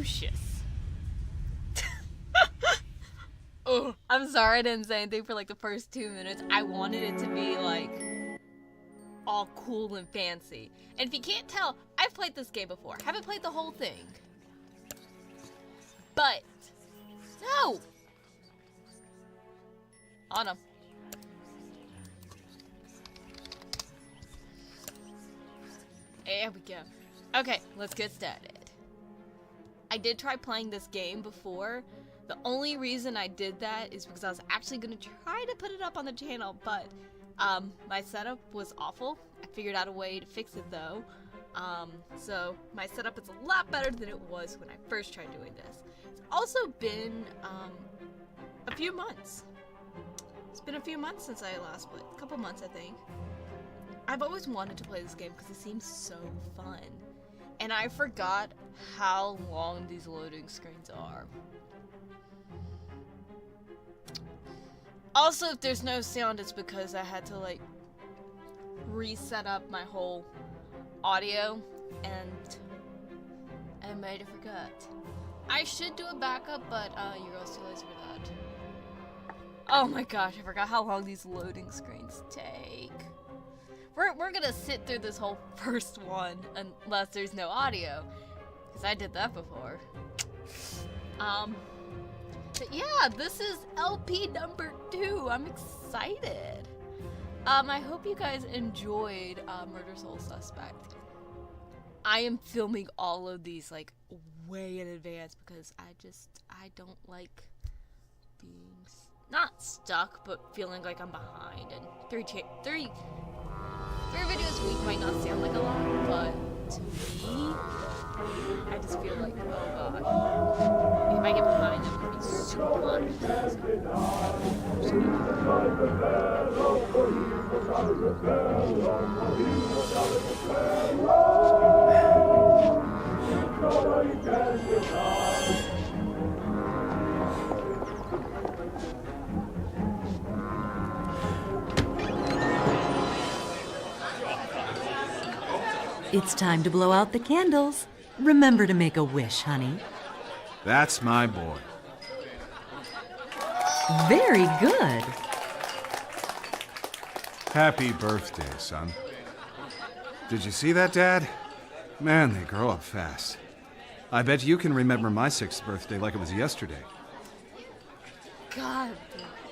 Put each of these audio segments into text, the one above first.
Lucius. Oh, I'm sorry I didn't say anything for like the first 2 minutes. I wanted it to be like all cool and fancy. And if you can't tell, I've played this game before. Haven't played the whole thing. But no. On him. There we go. Okay, let's get started. I did try playing this game before. The only reason I did that is because I was actually going to try to put it up on the channel, but my setup was awful. I figured out a way to fix it though. So my setup is a lot better than it was when I first tried doing this. It's also been a few months. It's been a few months since I last played. A couple months, I think. I've always wanted to play this game because it seems so fun. And I forgot how long these loading screens are. Also, if there's no sound, it's because I had to like reset up my whole audio and I might have forgot. I should do a backup, but you're all too lazy for that. Oh my gosh, I forgot how long these loading screens take. We're gonna sit through this whole first one unless there's no audio, because I did that before. But yeah, this is LP number 2. I'm excited. I hope you guys enjoyed Murder Soul Suspect. I am filming all of these like way in advance because I don't like being not stuck, but feeling like I'm behind. And three videos a week might not sound like a lot, but to me, I just feel like, oh gosh, if I get behind, I'm gonna be super It's time to blow out the candles. Remember to make a wish, honey. That's my boy. Very good. Happy birthday, son. Did you see that, Dad? Man, they grow up fast. I bet you can remember my 6th birthday like it was yesterday. God.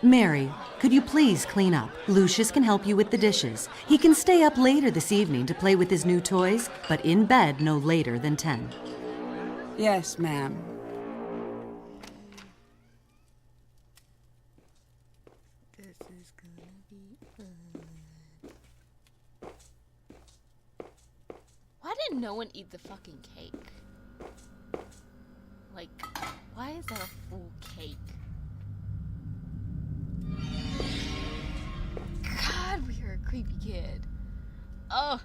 Mary, could you please clean up? Lucius can help you with the dishes. He can stay up later this evening to play with his new toys, but in bed no later than 10. Yes, ma'am. This is gonna be fun. Why did no one eat the fucking cake? Like, why is that a full cake? God, we are a creepy kid. Oh.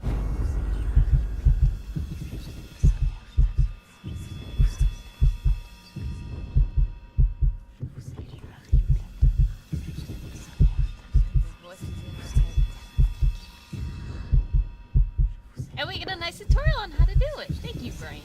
And we get a nice tutorial on how to do it. Thank you, Brain.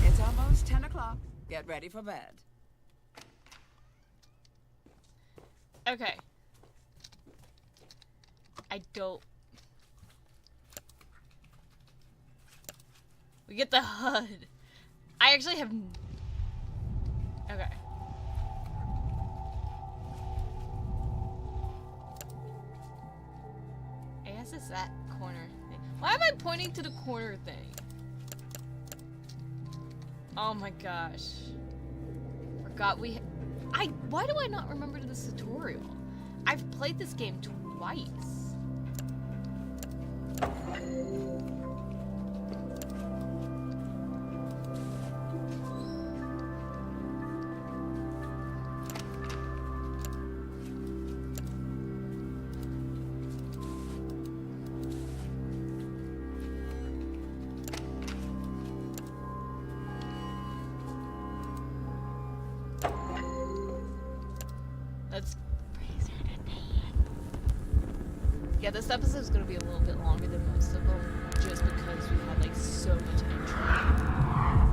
It's almost 10 o'clock. Get ready for bed. Okay. I don't... We get the HUD. I actually have... Okay. I guess it's that corner thing. Why am I pointing to the corner thing? Oh my gosh. Forgot we... Why do I not remember this tutorial? I've played this game twice. Let's freezer to death. Yeah, this episode is gonna be a little bit longer than most of them, just because we had like so much intro.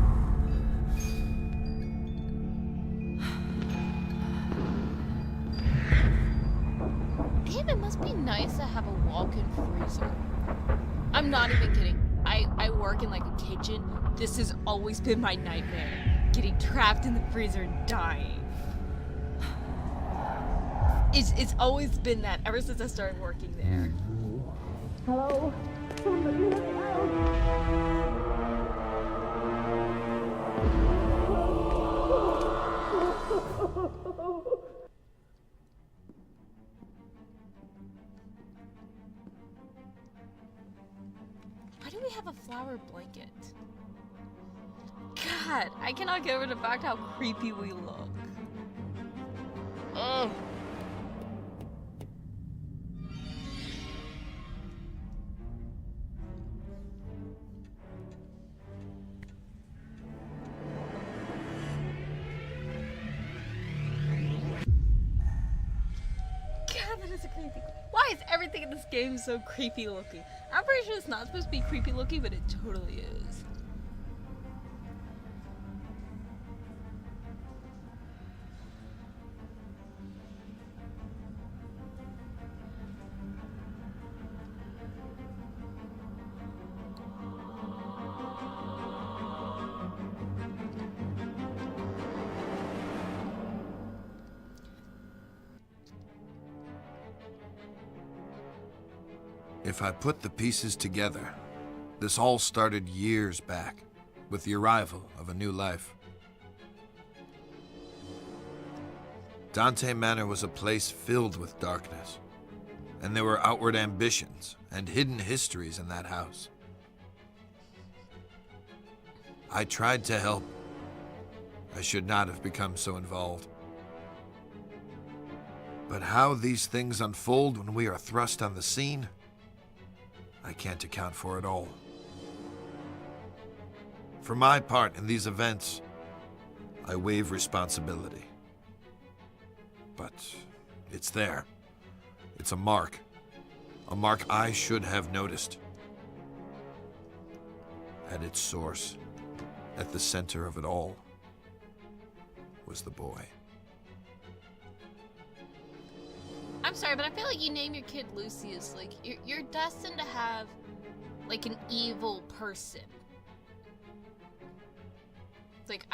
Damn, it must be nice to have a walk-in freezer. I'm not even kidding. I work in like a kitchen. This has always been my nightmare. Getting trapped in the freezer and dying. It's always been that ever since I started working there. Hello? Somebody let me out. Why do we have a flower blanket? God, I cannot get over the fact how creepy we look. Ugh. God, that is a creepy. Why is everything in this game so creepy looking? I'm pretty sure it's not supposed to be creepy looking, but it totally is. If I put the pieces together, this all started years back, with the arrival of a new life. Dante Manor was a place filled with darkness, and there were outward ambitions and hidden histories in that house. I tried to help. I should not have become so involved. But how these things unfold when we are thrust on the scene, I can't account for it all. For my part in these events, I waive responsibility. But it's there. It's a mark I should have noticed. At its source, at the center of it all, was the boy. I'm sorry, but I feel like you name your kid Lucius. Like, you're destined to have, like, an evil person. It's like,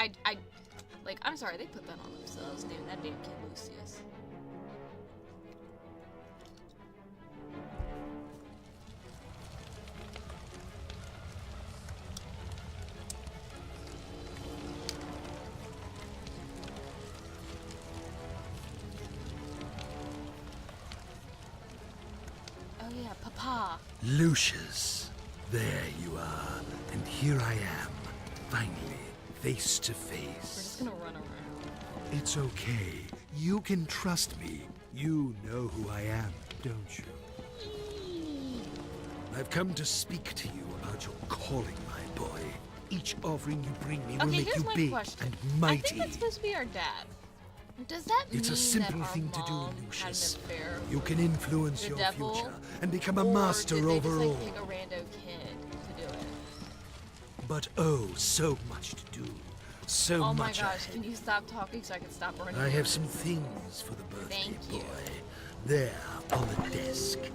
I'm sorry, they put that on themselves, naming that damn kid Lucius. Oh yeah, Papa. Lucius, there you are, and here I am, finally, face to We're face. just gonna run around. It's okay. You can trust me. You know who I am, don't you? I've come to speak to you about your calling, my boy. Each offering you bring me will Okay, make here's you my big question. and I mighty. think that's supposed to be our dad. Does that mean It's a simple that our thing to do, mom had Lucius. an affair You with can influence the your devil, future and become a or master did they over just, all. like, pick a rando kid to do it? But oh, so much to do. So Oh my much gosh, ahead. can you stop talking so I can stop running? I have some things for the birthday Thank you. boy. There, on the desk. Let's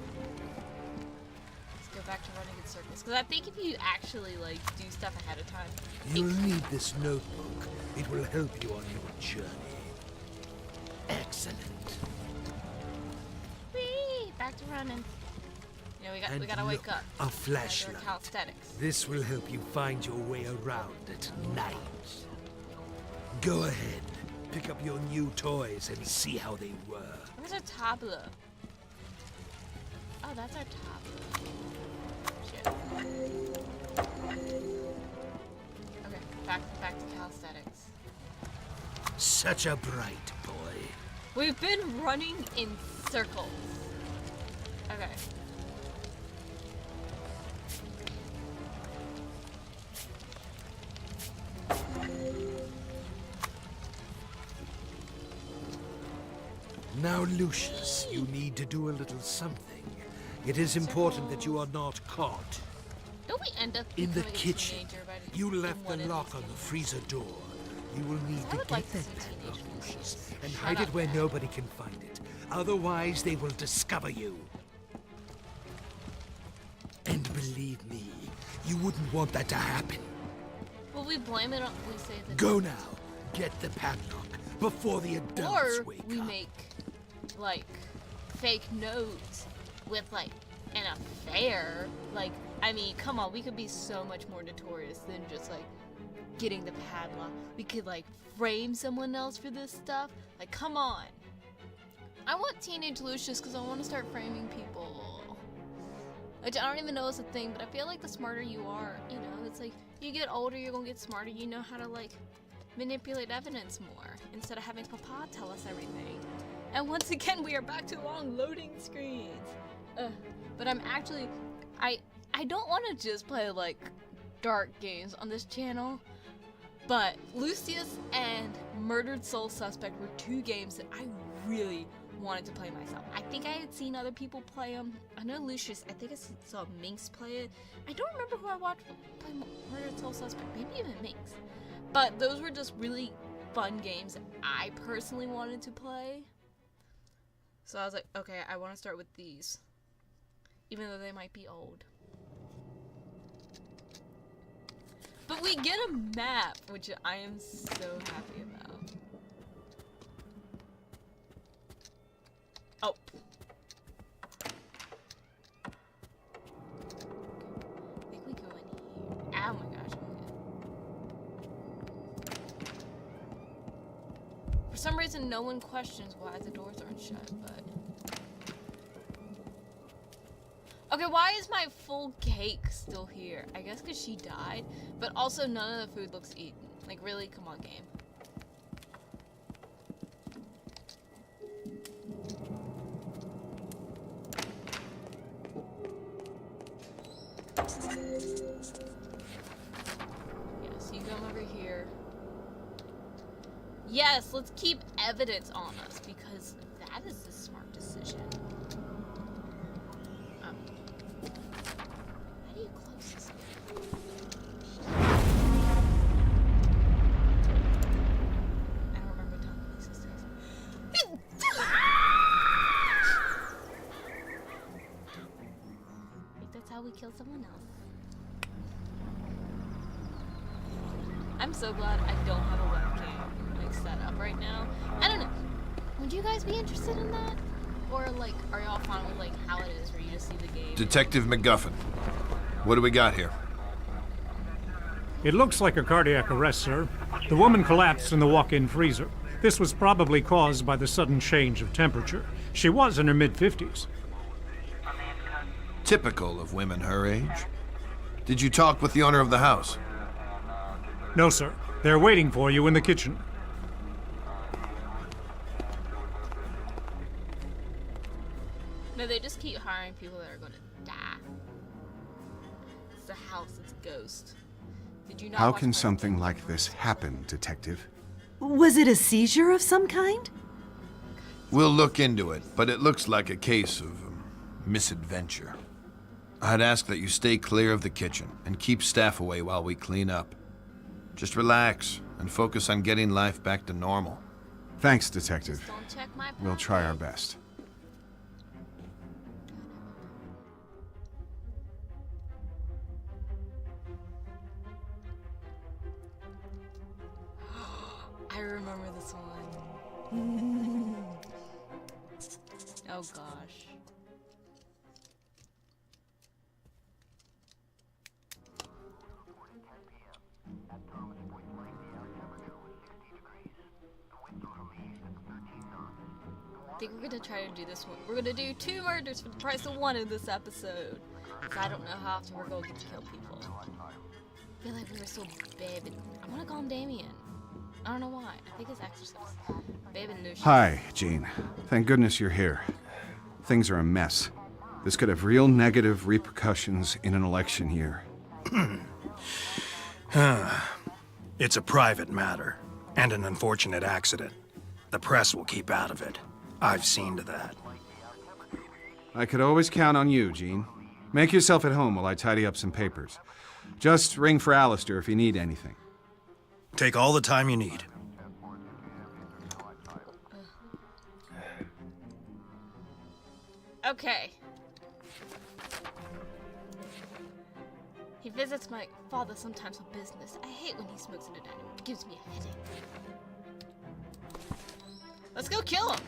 go back to running in circles. Because I think if you actually, like, do stuff ahead of time... You'll need this notebook. It will help you on your journey. Excellent. Whee! Back to running. You know, we And gotta wake look, up. a Gotta do flashlight. our calisthenics. This will help you find your way around at night. Go ahead, pick up your new toys and see how they work. Where's our tableau? Oh, that's our tableau. Shit. Okay, back to calisthenics. Such a bright boy. We've been running in circles. Okay. Now, Lucius, you need to do a little something. It is important that you are not caught. Don't we end up In the becoming a kitchen, teenager by the you time left one the of lock these on the games? freezer door. You will need I to would get like to that see padlock, teenage Lucius, Lucius. and Shut hide up, it where Dad. nobody can find it. Otherwise, they will discover you. And believe me, you wouldn't want that to happen. Will we blame it on? We say that. Go now. Get the padlock before the adults Or wake we up. make like fake notes with like an affair. Like, I mean, come on, we could be so much more notorious than just like getting the padlock. We could like frame someone else for this stuff. Like, come on. I want teenage Lucius because I want to start framing people. Which I don't even know is a thing, but I feel like the smarter you are, you know, it's like you get older, you're gonna get smarter. You know how to like manipulate evidence more instead of having Papa tell us everything. And once again, we are back to long loading screens. But I'm actually, I don't want to just play like dark games on this channel. But Lucius and Murdered Soul Suspect were two games that I really wanted to play myself. I think I had seen other people play them. I know Lucius, I think I saw Minx play it. I don't remember who I watched play Murdered Soul Suspect, maybe even Minx. But those were just really fun games that I personally wanted to play. So I was like, okay, I want to start with these. Even though they might be old. But we get a map, which I am so happy about. Oh. I think we go in here. Oh my gosh. For some reason, no one questions why the doors aren't shut, but... Okay, why is my full cake still here? I guess because she died, but also none of the food looks eaten. Like, really? Come on, game. Yes, you come over here. Yes, let's keep evidence on us, because that is a smart decision. How do you close this thing? I don't remember telling police this is. I think that's how we kill someone else. I'm so glad I don't have a webcam like set up right now. I don't know. Would you guys be interested in that? Or like, are y'all fine with like how it is where you just see the game? Detective McGuffin, what do we got here? It looks like a cardiac arrest, sir. The woman collapsed in the walk-in freezer. This was probably caused by the sudden change of temperature. She was in her mid-50s. Typical of women her age. Did you talk with the owner of the house? No, sir. They're waiting for you in the kitchen. No, they just keep hiring people that are gonna die. It's the house, it's a ghost. Did you not How watch can my- something like this happen, Detective? Was it a seizure of some kind? We'll look into it, but it looks like a case of misadventure. I'd ask that you stay clear of the kitchen and keep staff away while we clean up. Just relax and focus on getting life back to normal. Thanks, Detective. Don't check my We'll try our pocket. best. I remember this one. Oh gosh. I think we're gonna try to do this one. We're gonna do 2 murders for the price of 1 in this episode. 'Cause I don't know how often we're gonna get to kill people. I feel like we were so babe. I wanna call him Damien. I don't know why. I think it's Exorcist. Babe and Lucius. Hi, Jean. Thank goodness you're here. Things are a mess. This could have real negative repercussions in an election year. It's a private matter, and an unfortunate accident. The press will keep out of it. I've seen to that. I could always count on you, Gene. Make yourself at home while I tidy up some papers. Just ring for Alistair if you need anything. Take all the time you need. Okay. He visits my father sometimes for business. I hate when he smokes in the dining room. It gives me a headache. Let's go kill him.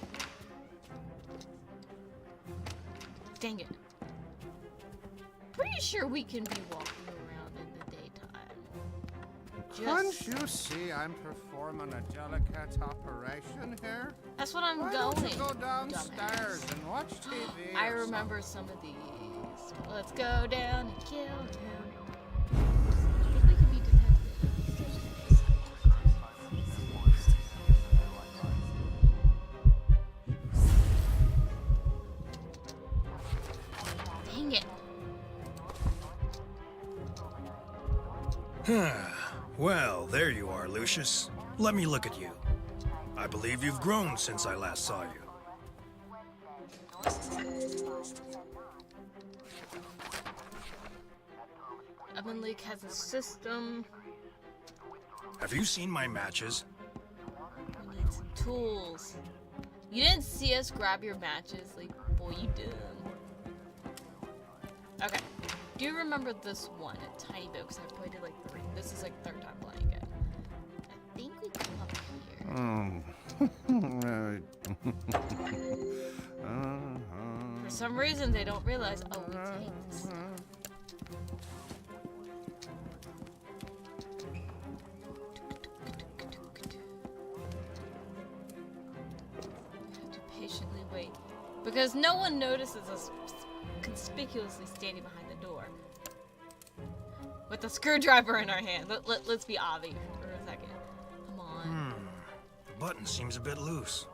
Dang it. Pretty sure we can be walking around in the daytime. Can't you see I'm performing a delicate operation here? That's what I'm Why going. don't you go downstairs dumbass. and watch TV? I or remember some of these. Let's go down and kill him. I think we could be detectives. Dang it. Well, there you are, Lucius. Let me look at you. I believe you've grown since I last saw you. Oven Leak has a system. Have you seen my matches? We need some tools. You didn't see us grab your matches, like, boy, you did. Okay. Do you remember this one? A tiny bit, because I've played it like 3. This is like 3rd time playing it. I think we come up here. For some reason, they don't realize. Oh, we take this stuff. We have to patiently wait because no one notices us conspicuously standing behind the door with a screwdriver in our hand. Let's be obvious for a second. Come on. The button seems a bit loose.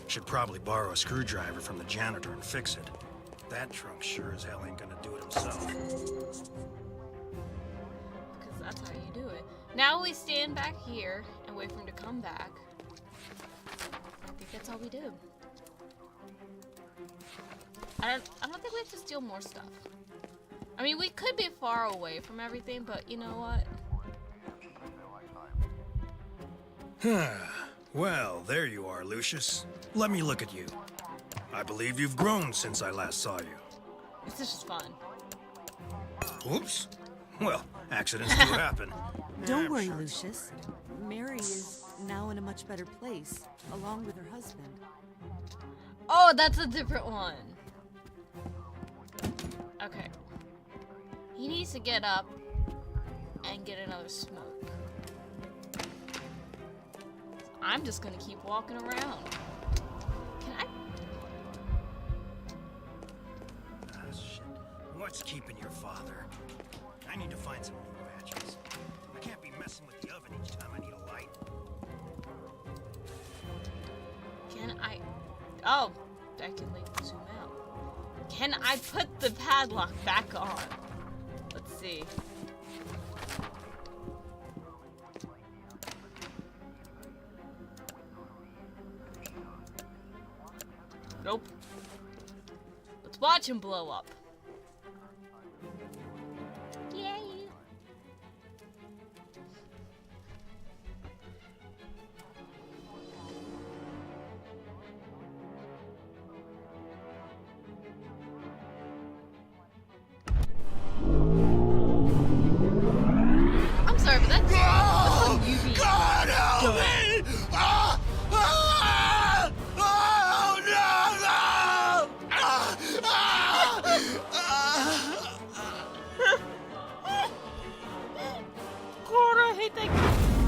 Should probably borrow a screwdriver from the janitor and fix it. That trunk sure as hell ain't gonna do it himself. Because that's how you do it. Now we stand back here and wait for him to come back. I think that's all we do. I don't think we have to steal more stuff. I mean, we could be far away from everything, but you know what? Well, there you are, Lucius. Let me look at you. I believe you've grown since I last saw you. This is just fun. Oops. Well, accidents do happen. Don't I'm worry, sure. Lucius. Mary is now in a much better place, along with her husband. Oh, that's a different one. Okay. He needs to get up and get another smoke. I'm just gonna keep walking around. Can I? Ah, shit. What's keeping your father? I need to find some new matches. I can't be messing with the oven each time I need a light. Can I? Oh, I can like zoom out. Can I put the padlock back on? Let's see. Nope. Let's watch him blow up. Yay! I'm sorry, but that's some UV. God help me! Ah! Ah! Oh, no, no! Ah! Ah! God, I hate that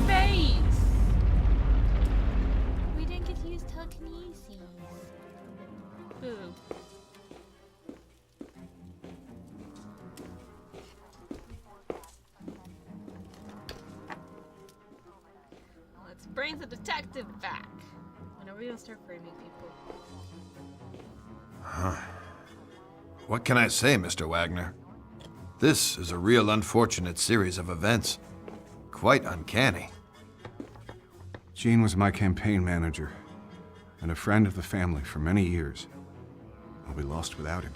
face. We didn't get to use telekinesis. Boo. Let's bring the detective back. When are we gonna start framing people? What can I say, Mr. Wagner? This is a real unfortunate series of events. Quite uncanny. Gene was my campaign manager. and a friend of the family for many years. I'll be lost without him.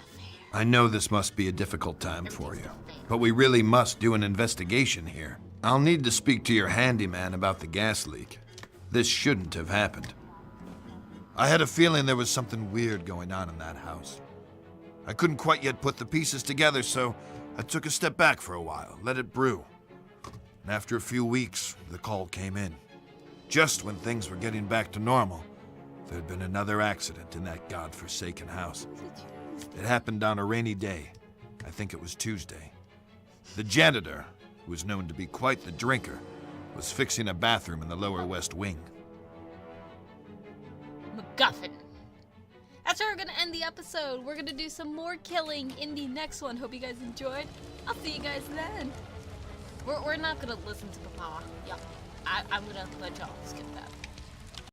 I know this must be a difficult time for you, but we really must do an investigation here. I'll need to speak to your handyman about the gas leak. This shouldn't have happened. I had a feeling there was something weird going on in that house. I couldn't quite yet put the pieces together, so I took a step back for a while, let it brew. And after a few weeks, the call came in. Just when things were getting back to normal, there'd been another accident in that godforsaken house. It happened on a rainy day. I think it was Tuesday. The janitor, who was known to be quite the drinker, was fixing a bathroom in the lower west wing. MacGuffin. That's where we're gonna end the episode. We're gonna do some more killing in the next one. Hope you guys enjoyed. I'll see you guys then. We're not gonna listen to Papa. Yeah, I'm gonna let y'all skip that.